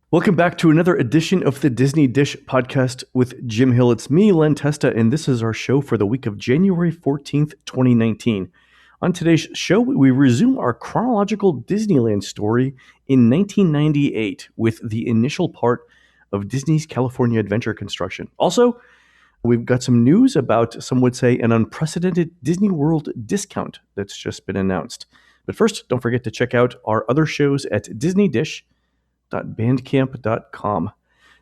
Welcome back to another edition of the Disney Dish podcast with Jim Hill. It's me, Len Testa, and this is our show for the week of January 14th, 2019. On today's show, we resume our chronological Disneyland story in 1998 with the initial part of Disney's California Adventure construction. Also, we've got some news about, some would say, an unprecedented Disney World discount that's just been announced. But first, don't forget to check out our other shows at disneydish.bandcamp.com.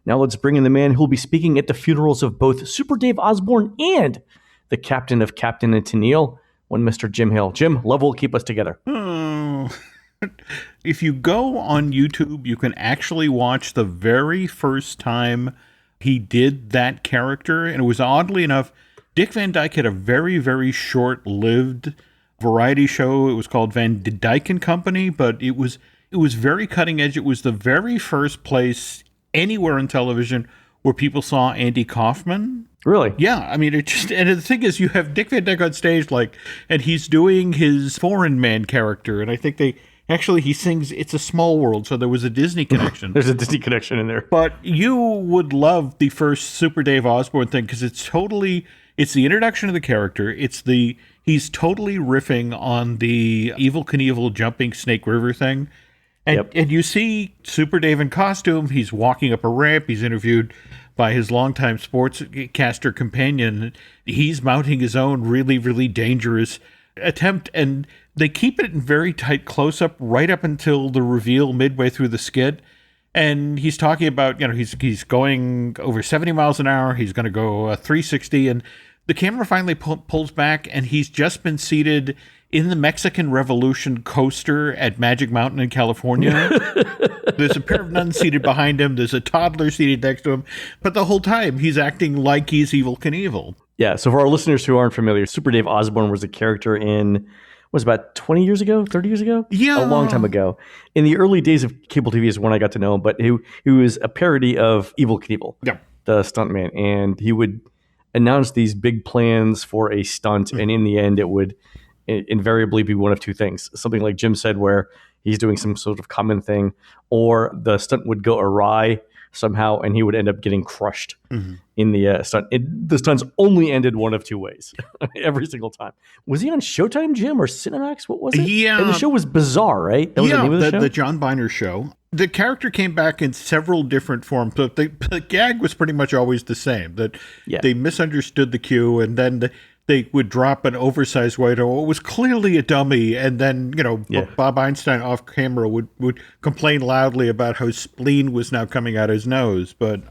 Now let's bring in the man who'll be speaking at the funerals of both Super Dave Osborne and the captain of Captain and Tennille, one Mr. Jim Hill. Jim, love will keep us together. Oh. If you go on YouTube, you can actually watch the very first time he did that character. And it was, oddly enough, Dick Van Dyke had a very, very short-lived variety show. It was called Van Dyke and Company, but it was very cutting edge. It was the very first place anywhere on television where people saw Andy Kaufman. Really? Yeah. I mean, and the thing is, you have Dick Van Dyke on stage, and he's doing his foreign man character. And I think he sings It's a Small World. So there was a Disney connection. There's a Disney connection in there. But you would love the first Super Dave Osborne thing because it's the introduction of the character. He's totally riffing on the Evel Knievel jumping Snake River thing. And you see Super Dave in costume. He's walking up a ramp. He's interviewed by his longtime sportscaster companion. He's mounting his own really, really dangerous attempt. And they keep it in very tight close-up right up until the reveal midway through the skit. And he's talking about, he's going over 70 miles an hour. He's going to go 360. And the camera finally pulls back, and he's just been seated in the Mexican Revolution coaster at Magic Mountain in California. There's a pair of nuns seated behind him. There's a toddler seated next to him. But the whole time, he's acting like he's Evel Knievel. Yeah, so for our listeners who aren't familiar, Super Dave Osborne was a character in, was about 20 years ago, 30 years ago? Yeah. A long time ago. In the early days of cable TV is when I got to know him, but he was a parody of Evel Knievel, the stuntman. And he would announce these big plans for a stunt, and in the end, it would invariably be one of two things. Something like Jim said, where he's doing some sort of common thing, or the stunt would go awry somehow, and he would end up getting crushed in the stunt. The stunts only ended one of two ways every single time. Was he on Showtime, Jim, or Cinemax? What was it? Yeah. And the show was bizarre, right? That was the name of the show? The John Biner show. The character came back in several different forms, but the gag was pretty much always the same, that they misunderstood the cue, and then they would drop an oversized waiter. It was clearly a dummy, and then, Bob Einstein off camera would complain loudly about how spleen was now coming out his nose. But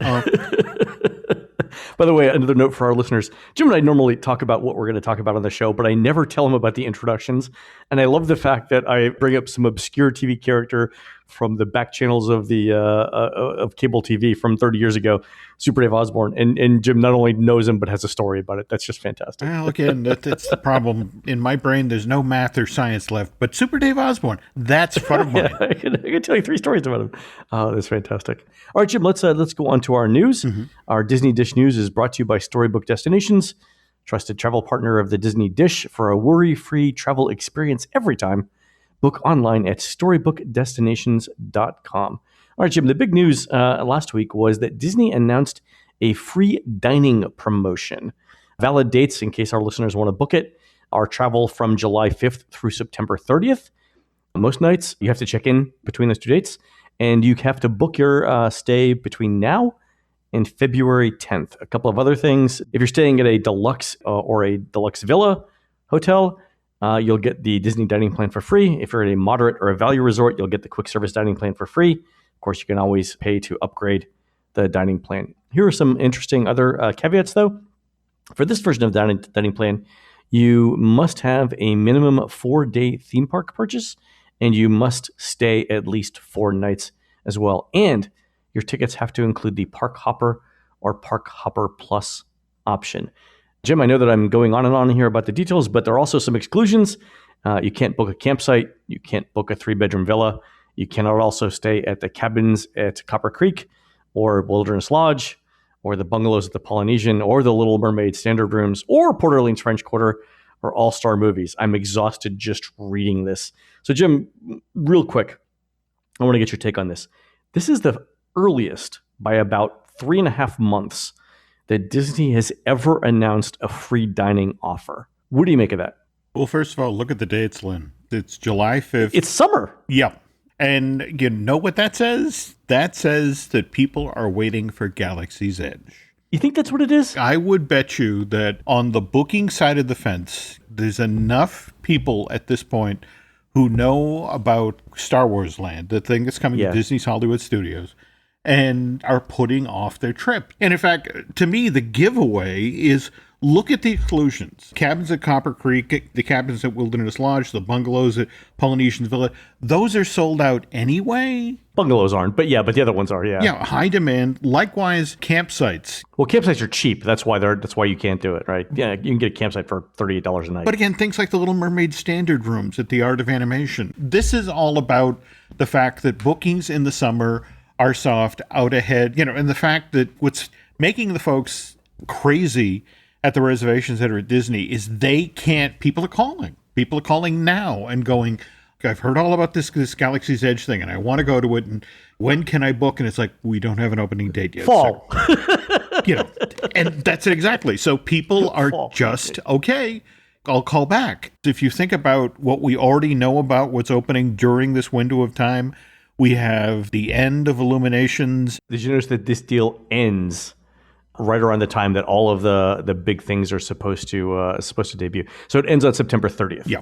by the way, another note for our listeners, Jim and I normally talk about what we're going to talk about on the show, but I never tell him about the introductions. And I love the fact that I bring up some obscure TV character from the back channels of the of cable TV from 30 years ago, Super Dave Osborne. And Jim not only knows him, but has a story about it. That's just fantastic. Well, again, that's the problem. In my brain, there's no math or science left. But Super Dave Osborne, that's fun of mine. I can tell you 3 stories about him. Oh, that's fantastic. All right, Jim, let's go on to our news. Our Disney Dish News is brought to you by Storybook Destinations, trusted travel partner of the Disney Dish for a worry-free travel experience every time. Book online at storybookdestinations.com. All right, Jim, the big news last week was that Disney announced a free dining promotion. Valid dates, in case our listeners want to book it, are travel from July 5th through September 30th. Most nights, you have to check in between those 2 dates, and you have to book your stay between now and February 10th. A couple of other things. If you're staying at a deluxe or a deluxe villa hotel, you'll get the Disney dining plan for free. If you're at a moderate or a value resort, you'll get the quick service dining plan for free. Of course, you can always pay to upgrade the dining plan. Here are some interesting other caveats, though. For this version of the dining plan, you must have a minimum 4-day theme park purchase, and you must stay at least 4 nights as well. And your tickets have to include the Park Hopper or Park Hopper Plus option. Jim, I know that I'm going on and on here about the details, but there are also some exclusions. You can't book a campsite. You can't book a 3-bedroom villa. You cannot also stay at the cabins at Copper Creek or Wilderness Lodge or the bungalows at the Polynesian or the Little Mermaid standard rooms or Port Orleans French Quarter or All-Star Movies. I'm exhausted just reading this. So, Jim, real quick, I want to get your take on this. This is the earliest by about 3.5 months that Disney has ever announced a free dining offer. What do you make of that? Well, first of all, look at the dates, Len. It's July 5th. It's summer. Yeah. And you know what that says? That says that people are waiting for Galaxy's Edge. You think that's what it is? I would bet you that on the booking side of the fence, there's enough people at this point who know about Star Wars Land, the thing that's coming to Disney's Hollywood Studios, and are putting off their trip. And in fact, to me, the giveaway is look at the exclusions. Cabins at Copper Creek, the cabins at Wilderness Lodge, the bungalows at Polynesian Villa, those are sold out anyway. Bungalows aren't, but the other ones are, Yeah, high demand. Likewise, campsites. Well, campsites are cheap. That's why you can't do it, right? Yeah, you can get a campsite for $38 a night. But again, things like the Little Mermaid standard rooms at the Art of Animation. This is all about the fact that bookings in the summer are soft, out ahead, and the fact that what's making the folks crazy at the reservations that are at Disney is people are calling. People are calling now and going, I've heard all about this Galaxy's Edge thing and I want to go to it. And when can I book? And it's like, we don't have an opening date yet. Fall. So, and that's it exactly. So people are just, okay, I'll call back. If you think about what we already know about what's opening during this window of time, we have the end of Illuminations. Did you notice that this deal ends right around the time that all of the big things are supposed to debut? So it ends on September 30th. Yeah.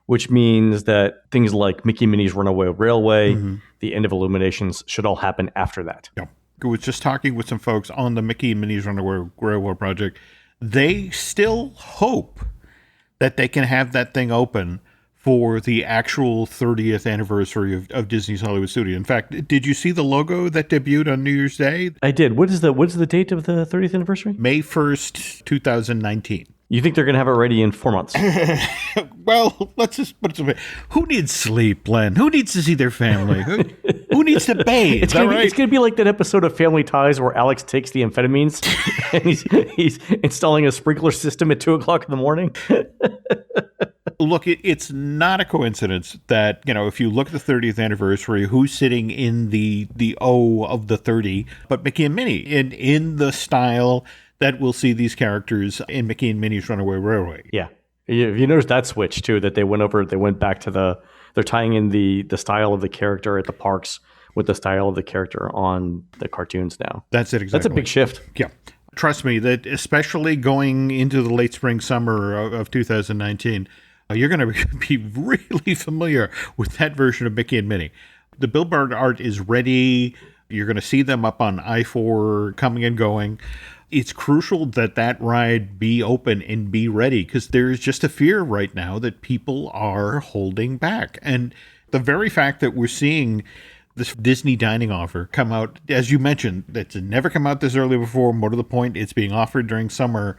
Which means that things like Mickey and Minnie's Runaway Railway, the end of Illuminations, should all happen after that. Yeah. I was just talking with some folks on the Mickey and Minnie's Runaway Railway project. They still hope that they can have that thing open for the actual 30th anniversary of Disney's Hollywood Studio. In fact, did you see the logo that debuted on New Year's Day? I did. What is the date of the 30th anniversary? May 1st, 2019. You think they're going to have it ready in 4 months? Well, let's just put it away. Who needs sleep, Len? Who needs to see their family? Who needs to bathe? It's going to be like that episode of Family Ties where Alex takes the amphetamines and he's installing a sprinkler system at 2 o'clock in the morning. Look, it's not a coincidence that, if you look at the 30th anniversary, who's sitting in the O of the 30, but Mickey and Minnie, in the style that we'll see these characters in Mickey and Minnie's Runaway Railway. Yeah. You notice that switch, too, that they went back to they're tying in the style of the character at the parks with the style of the character on the cartoons now. That's it, exactly. That's a big shift. Yeah. Trust me, that especially going into the late spring, summer of 2019, you're going to be really familiar with that version of Mickey and Minnie. The billboard art is ready. You're going to see them up on I-4 coming and going. It's crucial that ride be open and be ready because there's just a fear right now that people are holding back. And the very fact that we're seeing this Disney dining offer come out, as you mentioned, it's never come out this early before. More to the point, it's being offered during summer.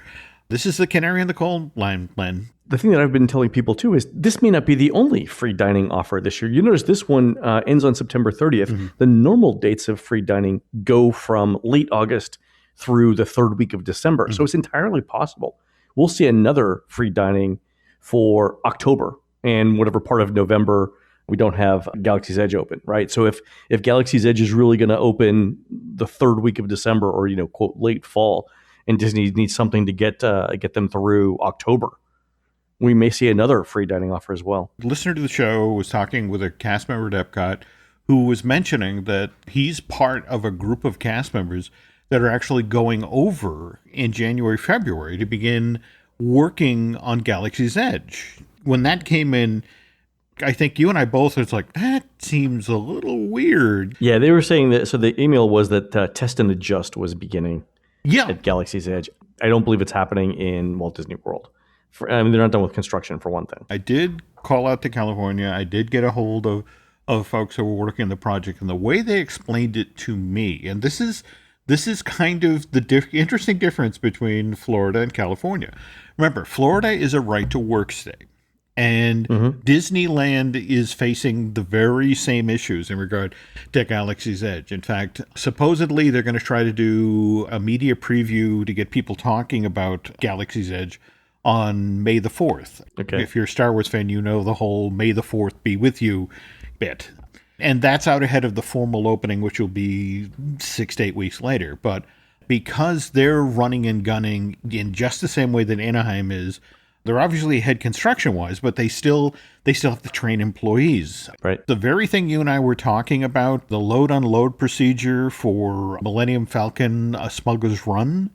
This is the canary in the coal line, Len. The thing that I've been telling people, too, is this may not be the only free dining offer this year. You notice this one ends on September 30th. Mm-hmm. The normal dates of free dining go from late August through the third week of December. Mm-hmm. So it's entirely possible we'll see another free dining for October and whatever part of November we don't have Galaxy's Edge open, right? So if Galaxy's Edge is really going to open the third week of December or, quote, late fall, and Disney needs something to get them through October, we may see another free dining offer as well. The listener to the show was talking with a cast member at Epcot who was mentioning that he's part of a group of cast members that are actually going over in January, February to begin working on Galaxy's Edge. When that came in, I think you and I both was like, that seems a little weird. Yeah, they were saying that. So the email was that Test and Adjust was beginning at Galaxy's Edge. I don't believe it's happening in Walt Disney World. They're not done with construction, for one thing. I did call out to California. I did get a hold of folks who were working on the project, and the way they explained it to me, and this is kind of the interesting difference between Florida and California. Remember, Florida is a right-to-work state, and Disneyland is facing the very same issues in regard to Galaxy's Edge. In fact, supposedly they're going to try to do a media preview to get people talking about Galaxy's Edge on May the 4th. Okay. If you're a Star Wars fan, you know the whole May the 4th be with you bit. And that's out ahead of the formal opening, which will be 6 to 8 weeks later. But because they're running and gunning in just the same way that Anaheim is, they're obviously ahead construction-wise, but they still have to train employees. Right. The very thing you and I were talking about, the load-unload procedure for Millennium Falcon, A Smuggler's Run,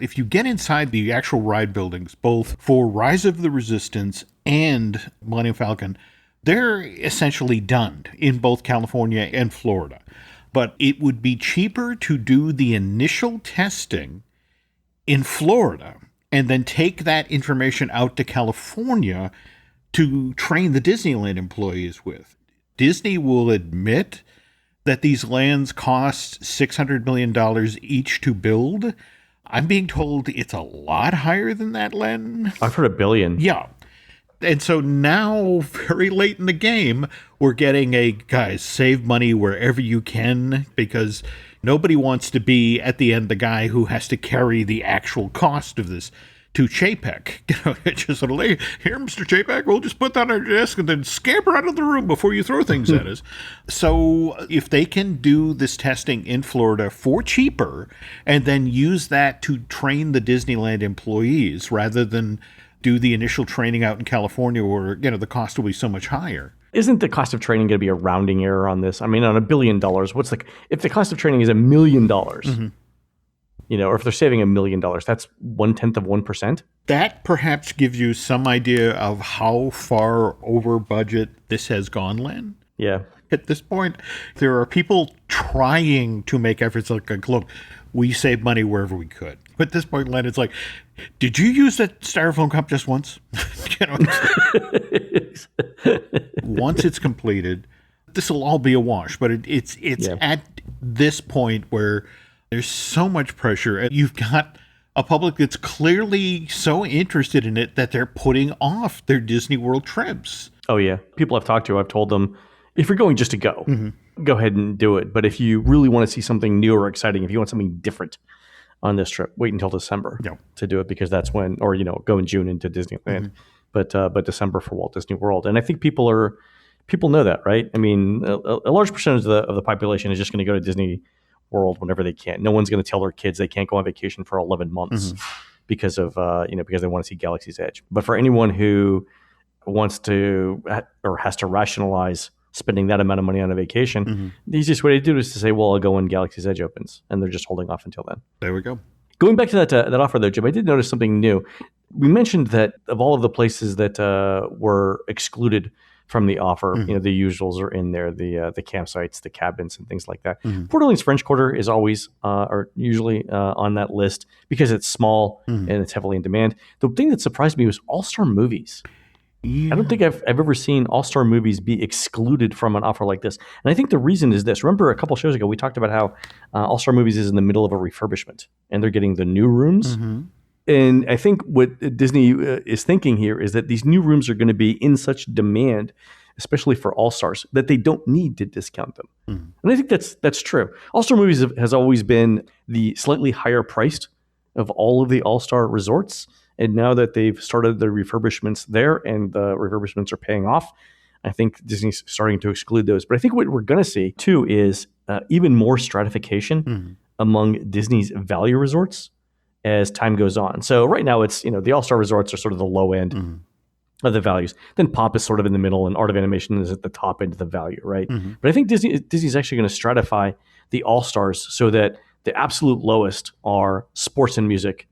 if you get inside the actual ride buildings, both for Rise of the Resistance and Millennium Falcon, they're essentially done in both California and Florida. But it would be cheaper to do the initial testing in Florida and then take that information out to California to train the Disneyland employees with. Disney will admit that these lands cost $600 million each to build. I'm being told it's a lot higher than that, Len. I've heard $1 billion. Yeah. And so now, very late in the game, we're getting guys, save money wherever you can, because nobody wants to be, at the end, the guy who has to carry the actual cost of this to Chapek. Just sort of like, here, Mr. Chapek, we'll just put that on our desk and then scamper out of the room before you throw things at us. So if they can do this testing in Florida for cheaper and then use that to train the Disneyland employees rather than do the initial training out in California where, the cost will be so much higher. Isn't the cost of training going to be a rounding error on this? I mean, on $1 billion, if the cost of training is $1 million, or if they're saving $1 million, that's 0.1%? That perhaps gives you some idea of how far over budget this has gone, Len. Yeah. At this point, there are people trying to make efforts like, look, we save money wherever we could. But at this point, Len, it's like, did you use that styrofoam cup just once? Once it's completed, this will all be a wash. But it's at this point where there's so much pressure. And you've got a public that's clearly so interested in it that they're putting off their Disney World trips. Oh, yeah. People I've talked to, I've told them, if you're going just to go, go ahead and do it. But if you really want to see something new or exciting, if you want something different on this trip, wait until December to do it, because that's when, or, go in June into Disneyland, but December for Walt Disney World. And I think people know that, right? I mean, a large percentage of the population is just going to go to Disney World whenever they can. No one's going to tell their kids they can't go on vacation for 11 months because of, because they want to see Galaxy's Edge. But for anyone who wants to or has to rationalize spending that amount of money on a vacation, the easiest way to do it is to say, well, I'll go when Galaxy's Edge opens, and they're just holding off until then. There we go. Going back to that offer, though, Jim, I did notice something new. We mentioned that of all of the places that were excluded from the offer, the usuals are in there, the campsites, the cabins, and things like that. Port Orleans French Quarter is always or usually on that list because it's small and it's heavily in demand. The thing that surprised me was All-Star Movies. Yeah. I don't think I've ever seen All-Star Movies be excluded from an offer like this. And I think the reason is this. Remember a couple shows ago, we talked about how All-Star Movies is in the middle of a refurbishment and they're getting the new rooms. And I think what Disney is thinking here is that these new rooms are going to be in such demand, especially for All-Stars, that they don't need to discount them. And I think that's true. All-Star Movies has always been the slightly higher priced of all of the All-Star resorts. And now that they've started the refurbishments there and the refurbishments are paying off, I think Disney's starting to exclude those. But I think what we're going to see, too, is even more stratification among Disney's value resorts as time goes on. So right now it's, the All-Star resorts are sort of the low end of the values. Then Pop is sort of in the middle and Art of Animation is at the top end of the value, right? But I think Disney's actually going to stratify the All-Stars so that the absolute lowest are sports and music.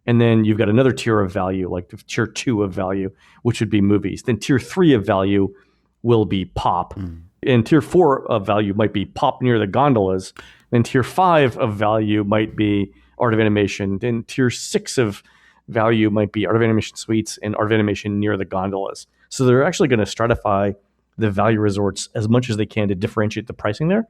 And then you've got another tier of value, like tier 2 of value, which would be movies. Then tier 3 of value will be pop. And tier 4 of value might be pop near the gondolas. Then tier 5 of value might be Art of Animation. Then tier 6 of value might be Art of Animation suites and Art of Animation near the gondolas. So they're actually going to stratify the value resorts as much as they can to differentiate the pricing there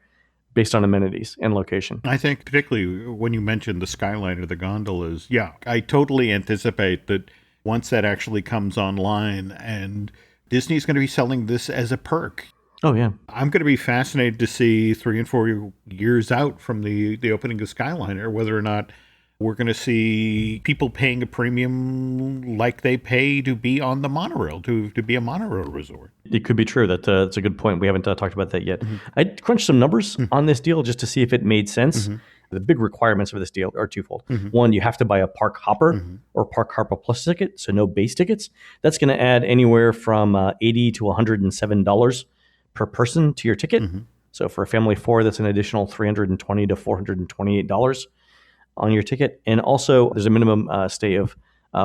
based on amenities and location. I think particularly when you mentioned the skyline or the gondolas, I totally anticipate that once that actually comes online and Disney's going to be selling this as a perk. Oh, yeah. I'm going to be fascinated to see 3 and 4 years out from the opening of Skyliner, whether or not We're going to see people paying a premium like they pay to be on the monorail, to be a monorail resort. It could be true. That's a good point. We haven't talked about that yet. I crunched some numbers on this deal just to see if it made sense. The big requirements for this deal are twofold. One, you have to buy a Park Hopper or Park Hopper Plus ticket, so no base tickets. That's going to add anywhere from $80 to $107 per person to your ticket. So for a family of four, that's an additional $320 to $428 on your ticket. And also, there's a minimum stay of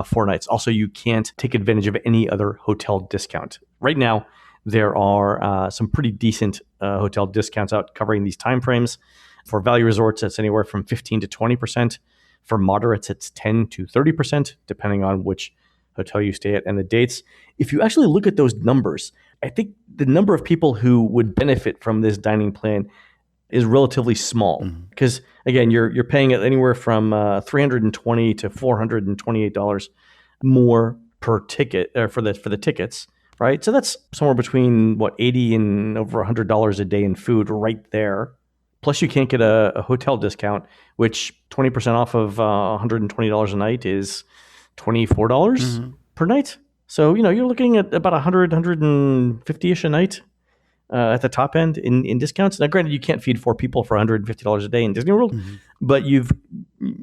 4 nights. Also, you can't take advantage of any other hotel discount. Right now, there are some pretty decent hotel discounts out covering these timeframes. For value resorts, that's anywhere from 15 to 20%. For moderates, it's 10 to 30%, depending on which hotel you stay at and the dates. If you actually look at those numbers, I think the number of people who would benefit from this dining plan is relatively small. Because again, you're paying anywhere from $320 to $428 more per ticket for the tickets, right? So that's somewhere between $80 and over $100 a day in food right there. Plus, you can't get a hotel discount, which 20% off of $120 a night is $24 per night. So, you're looking at about 100, 150-ish a night at the top end in discounts. Now, granted, you can't feed 4 people for $150 a day in Disney World, but you've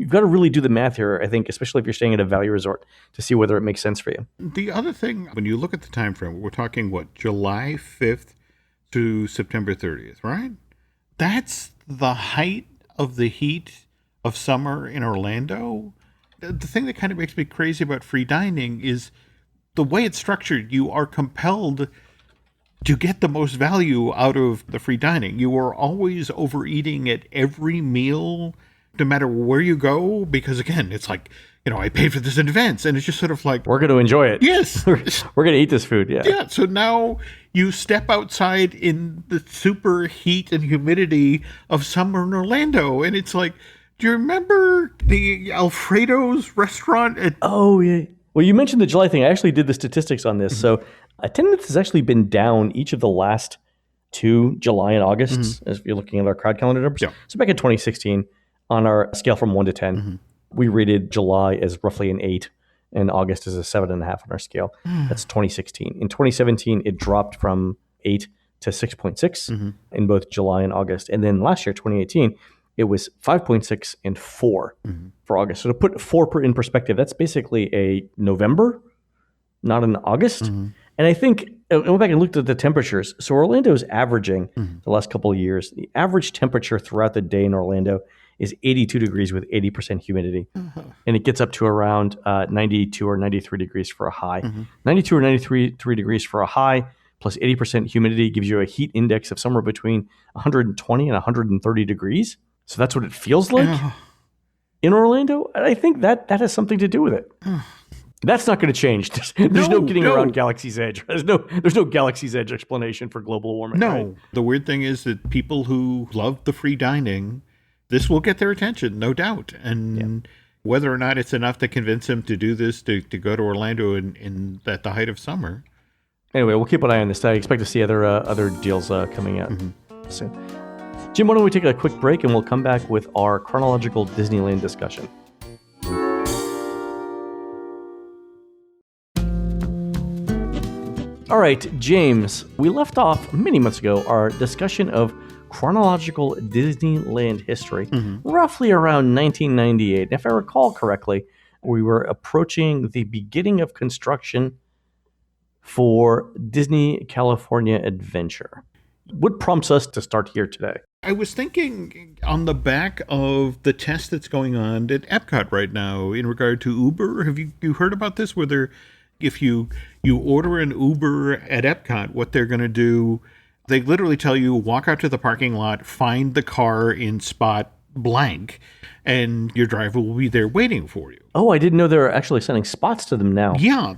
got to really do the math here, I think, especially if you're staying at a value resort, to see whether it makes sense for you. The other thing, when you look at the time frame, we're talking, July 5th to September 30th, right? That's the height of the heat of summer in Orlando. The thing that kind of makes me crazy about free dining is the way it's structured. You are compelled to get the most value out of the free dining. You are always overeating at every meal, no matter where you go, because again, it's like, I paid for this in advance, and it's just sort of like, we're going to enjoy it. Yes. We're going to eat this food. Yeah. Yeah. So now you step outside in the super heat and humidity of summer in Orlando, and it's like, do you remember the Alfredo's restaurant? Oh, yeah. Well, you mentioned the July thing. I actually did the statistics on this. So attendance has actually been down each of the last 2 July and August, as you're looking at our crowd calendar numbers. Yeah. So back in 2016, on our scale from 1 to 10, we rated July as roughly an 8 and August as a 7.5 on our scale. That's 2016. In 2017, it dropped from 8 to 6.6 in both July and August. And then last year, 2018, it was 5.6 and 4 for August. So to put 4 in perspective, that's basically a November, not an August. And I think, I went back and looked at the temperatures. So Orlando's averaging the last couple of years, the average temperature throughout the day in Orlando is 82 degrees with 80% humidity. And it gets up to around 92 or 93 degrees for a high. 92 or 93 degrees for a high plus 80% humidity gives you a heat index of somewhere between 120 and 130 degrees. So that's what it feels like in Orlando. And I think that has something to do with it. That's not going to change. There's no getting around Galaxy's Edge. There's no Galaxy's Edge explanation for global warming. No. Right? The weird thing is that people who love the free dining, this will get their attention, no doubt. And whether or not it's enough to convince them to do this, to go to Orlando at the height of summer. Anyway, we'll keep an eye on this. I expect to see other deals coming out soon. Jim, why don't we take a quick break and we'll come back with our chronological Disneyland discussion. All right, James, we left off many months ago our discussion of chronological Disneyland history, roughly around 1998. If I recall correctly, we were approaching the beginning of construction for Disney California Adventure. What prompts us to start here today? I was thinking on the back of the test that's going on at Epcot right now in regard to Uber. Have you heard about this? Where if you order an Uber at Epcot, what they're going to do, they literally tell you, walk out to the parking lot, find the car in spot blank, and your driver will be there waiting for you. Oh, I didn't know they were actually sending spots to them now. Yeah.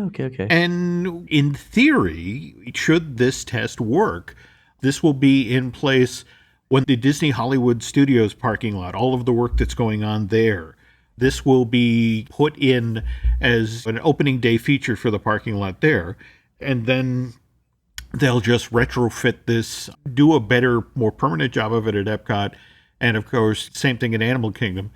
Okay. And in theory, should this test work, this will be in place when the Disney Hollywood Studios parking lot, all of the work that's going on there, this will be put in as an opening day feature for the parking lot there. And then they'll just retrofit this, do a better, more permanent job of it at Epcot. And of course, same thing in Animal Kingdom.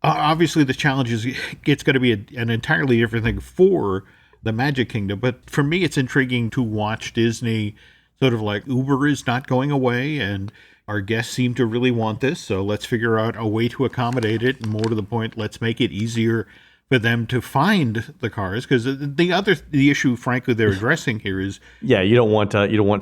Obviously, the challenge is it's going to be an entirely different thing for the Magic Kingdom. But for me, it's intriguing to watch Disney sort of like Uber is not going away, and our guests seem to really want this. So let's figure out a way to accommodate it. And more to the point, let's make it easier for them to find the cars. Because the issue, frankly, they're addressing here is you don't want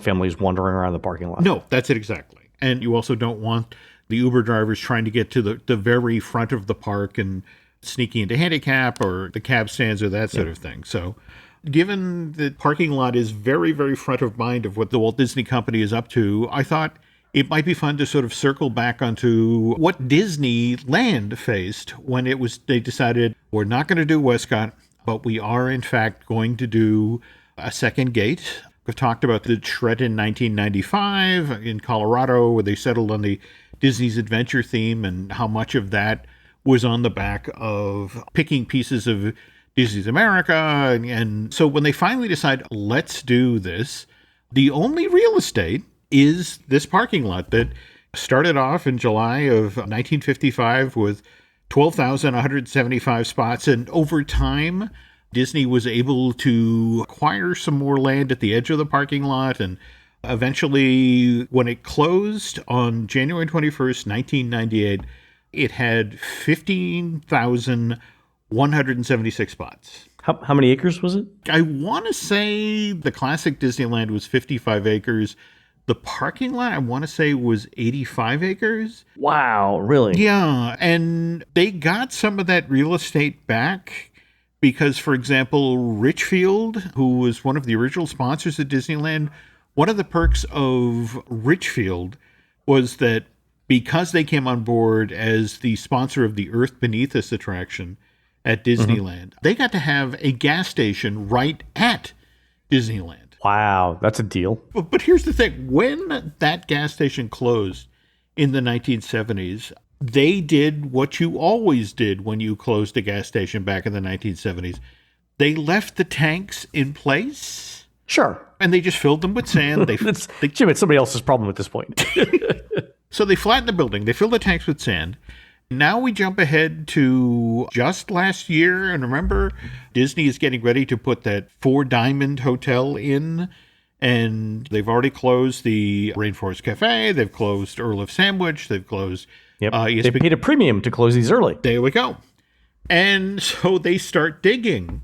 families wandering around the parking lot. No, that's it exactly. And you also don't want the Uber drivers trying to get to the very front of the park and sneaking into handicap or the cab stands or that sort of thing. So given the parking lot is very, very front of mind of what the Walt Disney Company is up to, I thought it might be fun to sort of circle back onto what Disneyland faced when they decided we're not going to do Westcott, but we are in fact going to do a second gate. We've talked about the shred in 1995 in Colorado where they settled on the Disney's Adventure theme and how much of that was on the back of picking pieces of Disney's America. And so when they finally decide, let's do this, the only real estate is this parking lot that started off in July of 1955 with 12,175 spots. And over time, Disney was able to acquire some more land at the edge of the parking lot. And eventually, when it closed on January 21st, 1998, it had 15,176 spots. How many acres was it? I want to say the classic Disneyland was 55 acres. The parking lot, I want to say, was 85 acres. Wow, really? Yeah, and they got some of that real estate back because, for example, Richfield, who was one of the original sponsors of Disneyland, one of the perks of Richfield was that because they came on board as the sponsor of the Earth Beneath Us attraction at Disneyland, they got to have a gas station right at Disneyland. Wow, that's a deal. But here's the thing. When that gas station closed in the 1970s, they did what you always did when you closed a gas station back in the 1970s. They left the tanks in place. Sure. And they just filled them with sand. Jim, it's somebody else's problem at this point. So they flattened the building. They filled the tanks with sand. Now we jump ahead to just last year. And remember, Disney is getting ready to put that 4 Diamond Hotel in. And they've already closed the Rainforest Cafe. They've closed Earl of Sandwich. They've closed... They paid a premium to close these early. There we go. And so they start digging.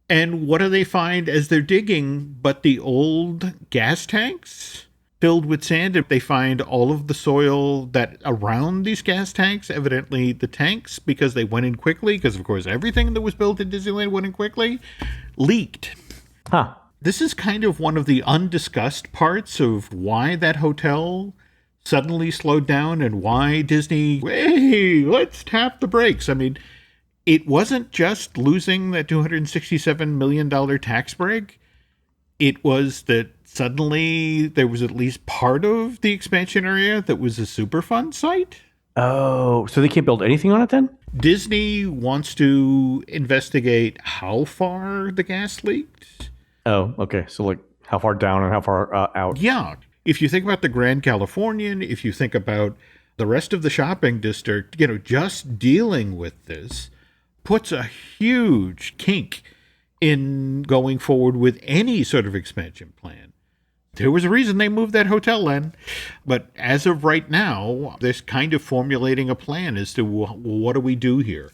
And what do they find as they're digging but the old gas tanks filled with sand? They find all of the soil that around these gas tanks, evidently the tanks, because they went in quickly, because of course everything that was built in Disneyland went in quickly, leaked. Huh. This is kind of one of the undiscussed parts of why that hotel suddenly slowed down and why Disney, hey, let's tap the brakes. I mean, it wasn't just losing that $267 million tax break. It was that suddenly there was at least part of the expansion area that was a Superfund site. Oh, so they can't build anything on it then? Disney wants to investigate how far the gas leaked. Oh, okay. So like how far down and how far out? Yeah. If you think about the Grand Californian, if you think about the rest of the shopping district, just dealing with this puts a huge kink in going forward with any sort of expansion plan. There was a reason they moved that hotel, Len. But as of right now, they're kind of formulating a plan as to what do we do here.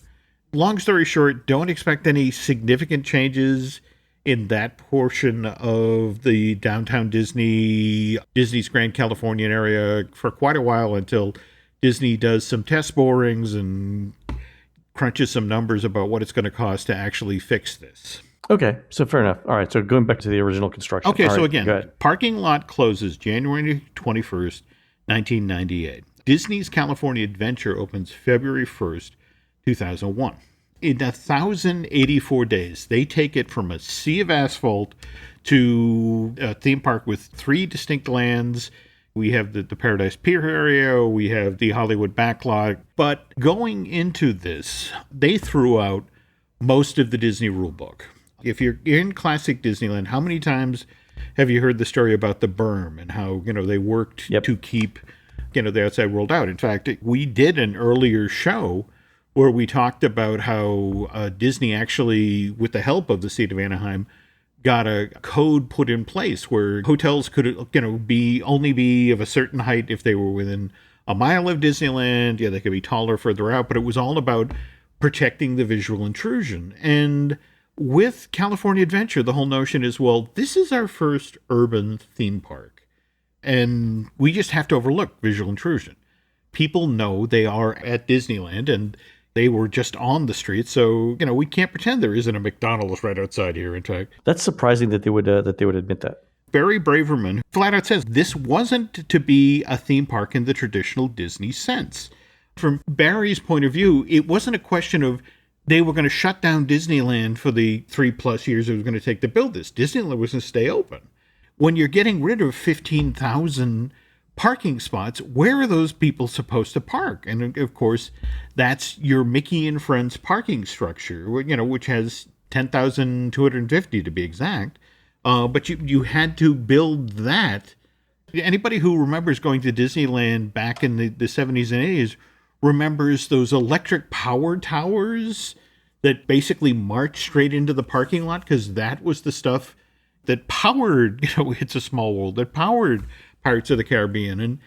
Long story short, don't expect any significant changes in that portion of the downtown Disney's Grand Californian area for quite a while until Disney does some test borings and crunches some numbers about what it's going to cost to actually fix this. Okay, so fair enough. All right, so going back to the original construction. Okay, All so right, again, parking lot closes January 21st, 1998. Disney's California Adventure opens February 1st, 2001. In 1,084 days, they take it from a sea of asphalt to a theme park with 3 distinct lands. We have the Paradise Pier area. We have the Hollywood backlot. But going into this, they threw out most of the Disney rulebook. If you're in classic Disneyland, how many times have you heard the story about the berm and how, they worked to keep, the outside world out? In fact, we did an earlier show where we talked about how Disney actually, with the help of the state of Anaheim, got a code put in place where hotels could, be only be of a certain height if they were within a mile of Disneyland. Yeah, they could be taller further out, but it was all about protecting the visual intrusion. And with California Adventure, the whole notion is, well, this is our first urban theme park, and we just have to overlook visual intrusion. People know they are at Disneyland, and they were just on the street, so we can't pretend there isn't a McDonald's right outside here. In fact, That's surprising that they would admit that. Barry Braverman flat out says this wasn't to be a theme park in the traditional Disney sense. From Barry's point of view, it wasn't a question of they were going to shut down Disneyland for the 3+ years it was going to take to build this. Disneyland was going to stay open. When you're getting rid of 15,000 parking spots, where are those people supposed to park? And of course, that's your Mickey and Friends parking structure, which has 10,250 to be exact. But you had to build that. Anybody who remembers going to Disneyland back in the 70s and 80s remembers those electric power towers that basically marched straight into the parking lot, because that was the stuff that powered, It's a Small World, that powered Pirates of the Caribbean. And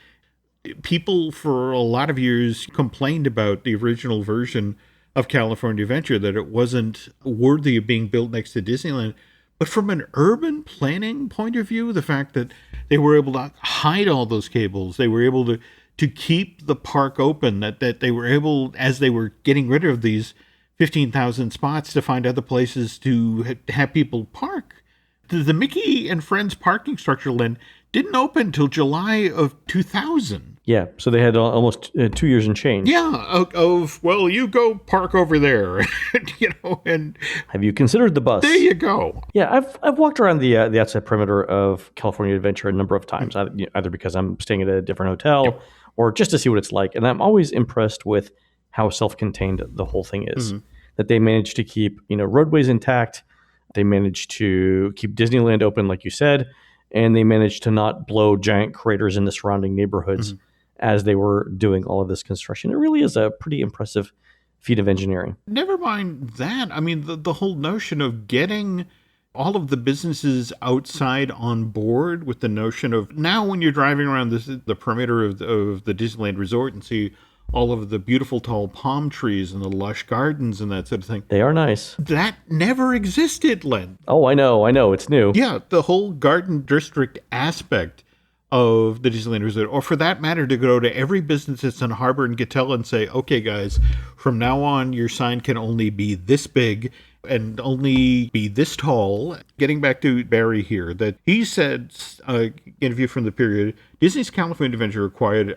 people for a lot of years complained about the original version of California Adventure, that it wasn't worthy of being built next to Disneyland. But from an urban planning point of view, the fact that they were able to hide all those cables, they were able to keep the park open, that they were able, as they were getting rid of these 15,000 spots, to find other places to have people park. The Mickey and Friends parking structure, Len, didn't open until July of 2000. Yeah, so they had almost 2 years and change. Yeah, well, you go park over there, and Have you considered the bus? there you go. Yeah, I've walked around the outside perimeter of California Adventure a number of times, either because I'm staying at a different hotel or just to see what it's like. And I'm always impressed with how self-contained the whole thing is. That they managed to keep roadways intact, they managed to keep Disneyland open, like you said, and they managed to not blow giant craters in the surrounding neighborhoods as they were doing all of this construction. It really is a pretty impressive feat of engineering. Never mind that. I mean, the whole notion of getting all of the businesses outside on board with the notion of, now when you're driving around the perimeter of the Disneyland Resort and see all of the beautiful tall palm trees and the lush gardens and that sort of thing. They are nice. That never existed, Len. Oh, I know. It's new. Yeah, the whole garden district aspect of the Disneyland Resort, or for that matter, to go to every business that's in Harbor and Gatell and say, okay, guys, from now on, your sign can only be this big and only be this tall. Getting back to Barry here, that he said, interview from the period, Disney's California Adventure required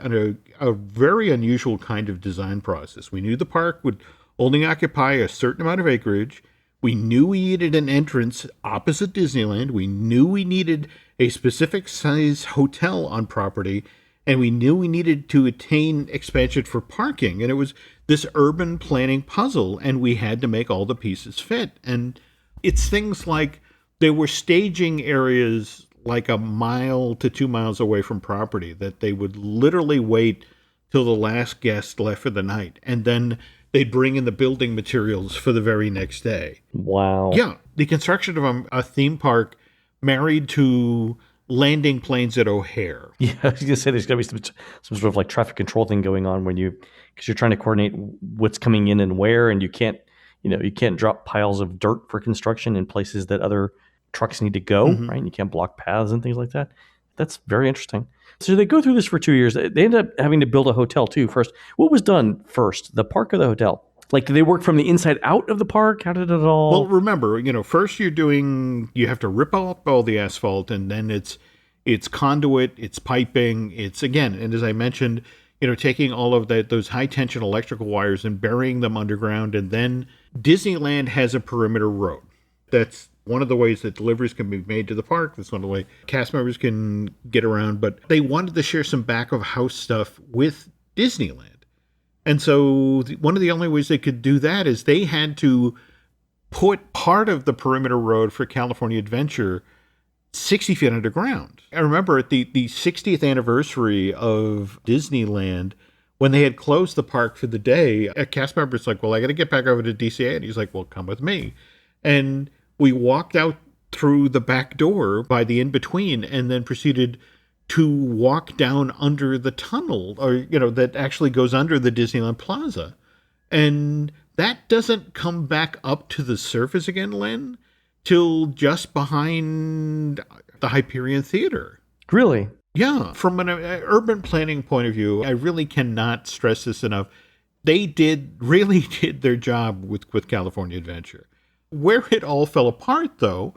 a very unusual kind of design process. We knew the park would only occupy a certain amount of acreage. We knew we needed an entrance opposite Disneyland. We knew we needed a specific size hotel on property. And we knew we needed to attain expansion for parking. And it was this urban planning puzzle, and we had to make all the pieces fit. And it's things like there were staging areas like a mile to 2 miles away from property that they would literally wait till the last guest left for the night. And then they'd bring in the building materials for the very next day. Wow. Yeah. The construction of a theme park married to landing planes at O'Hare. Yeah, I was going to say there's going to be some sort of like traffic control thing going on because you're trying to coordinate what's coming in and where, and you can't drop piles of dirt for construction in places that other trucks need to go, right? You can't block paths and things like that. That's very interesting. So they go through this for 2 years. They end up having to build a hotel too first. What was done first, the park or the hotel? Like, did they work from the inside out of the park? How did it all? Well, remember, first you have to rip up all the asphalt, and then it's conduit, it's piping, it's, again, and as I mentioned, taking all of those high tension electrical wires and burying them underground. And then Disneyland has a perimeter road. That's one of the ways that deliveries can be made to the park. That's one of the ways cast members can get around. But they wanted to share some back of house stuff with Disneyland. And so one of the only ways they could do that is they had to put part of the perimeter road for California Adventure 60 feet underground. I remember at the 60th anniversary of Disneyland, When they had closed the park for the day, a cast member's like, well, I got to get back over to DCA. And he's like, well, come with me. And we walked out through the back door by the in-between and then proceeded to walk down under the tunnel, or, that actually goes under the Disneyland Plaza. And that doesn't come back up to the surface again, Len, till just behind the Hyperion Theater. Really? Yeah. From an urban planning point of view, I really cannot stress this enough. They really did their job with California Adventure. Where it all fell apart, though,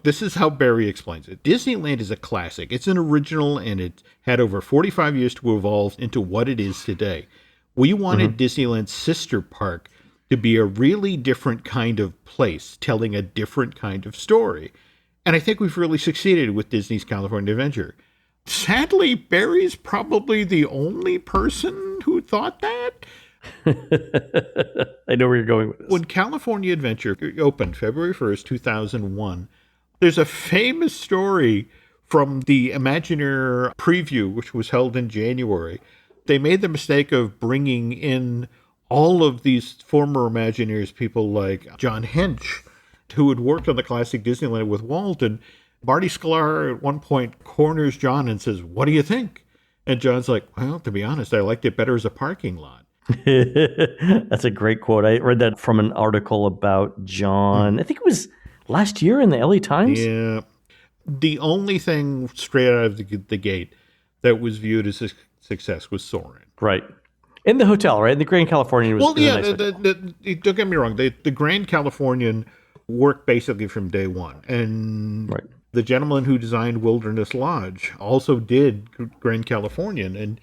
this is how Barry explains it. Disneyland is a classic. It's an original, and it had over 45 years to evolve into what it is today. We wanted Disneyland's sister park to be a really different kind of place, telling a different kind of story. And I think we've really succeeded with Disney's California Adventure. Sadly, Barry's probably the only person who thought that. I know where you're going with this. When California Adventure opened February 1st, 2001, there's a famous story from the Imagineer preview, which was held in January. They made the mistake of bringing in all of these former Imagineers, people like John Hench, who had worked on the classic Disneyland with Walt. And Marty Sklar at one point corners John and says, "What do you think?" And John's like, "Well, to be honest, I liked it better as a parking lot." That's a great quote. I read that from an article about John. I think it was last year in the LA Times. Yeah. The only thing straight out of the gate that was viewed as a success was Soarin'. Right. In the hotel, right? The Grand Californian was, well, was yeah, a nice don't get me wrong. The Grand Californian worked basically from day one. And right. The gentleman who designed Wilderness Lodge also did Grand Californian and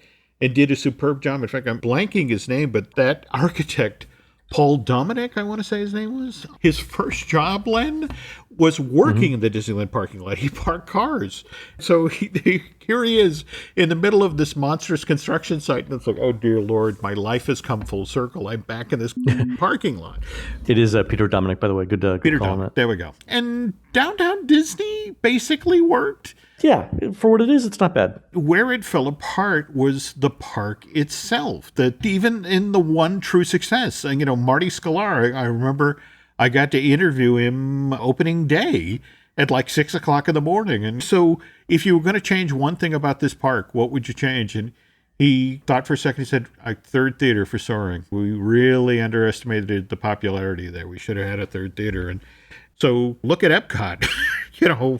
did a superb job. In fact, I'm blanking his name, but that architect, Paul Dominic, I want to say his name was, his first job, Len, was working in the Disneyland parking lot. He parked cars. So here he is in the middle of this monstrous construction site. And it's like, oh, dear Lord, my life has come full circle. I'm back in this parking lot. It is Peter Dominic, by the way. Good Peter call on Dominic. that. There we go. And Downtown Disney basically worked. Yeah, for what it is, it's not bad. Where it fell apart was the park itself. That even in the one true success, and Marty Sklar, I remember I got to interview him opening day at like 6 o'clock in the morning. And so if you were going to change one thing about this park, what would you change? And he thought for a second. He said, "A third theater for Soaring. We really underestimated the popularity there. We should have had a third theater." And so look at Epcot.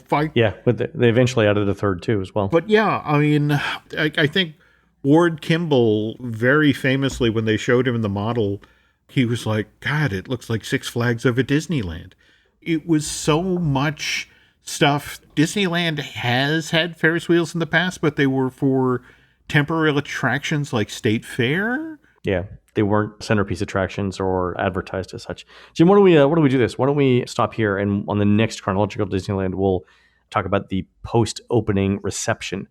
Fight. Yeah, but they eventually added a third too as well. But yeah, I mean, I think Ward Kimball very famously, when they showed him the model, he was like, "God, it looks like Six Flags over Disneyland." It was so much stuff. Disneyland has had Ferris wheels in the past, but they were for temporary attractions like State Fair. Yeah, they weren't centerpiece attractions or advertised as such. Jim, why don't we do this? Why don't we stop here, and on the next Chronological Disneyland, we'll talk about the post-opening reception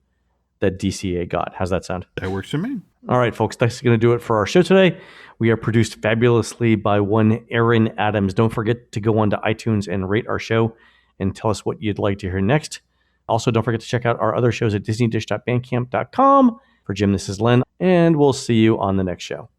that DCA got. How's that sound? That works for me. All right, folks, that's going to do it for our show today. We are produced fabulously by one Aaron Adams. Don't forget to go on to iTunes and rate our show and tell us what you'd like to hear next. Also, don't forget to check out our other shows at disneydish.bandcamp.com. For Jim, this is Len, and we'll see you on the next show.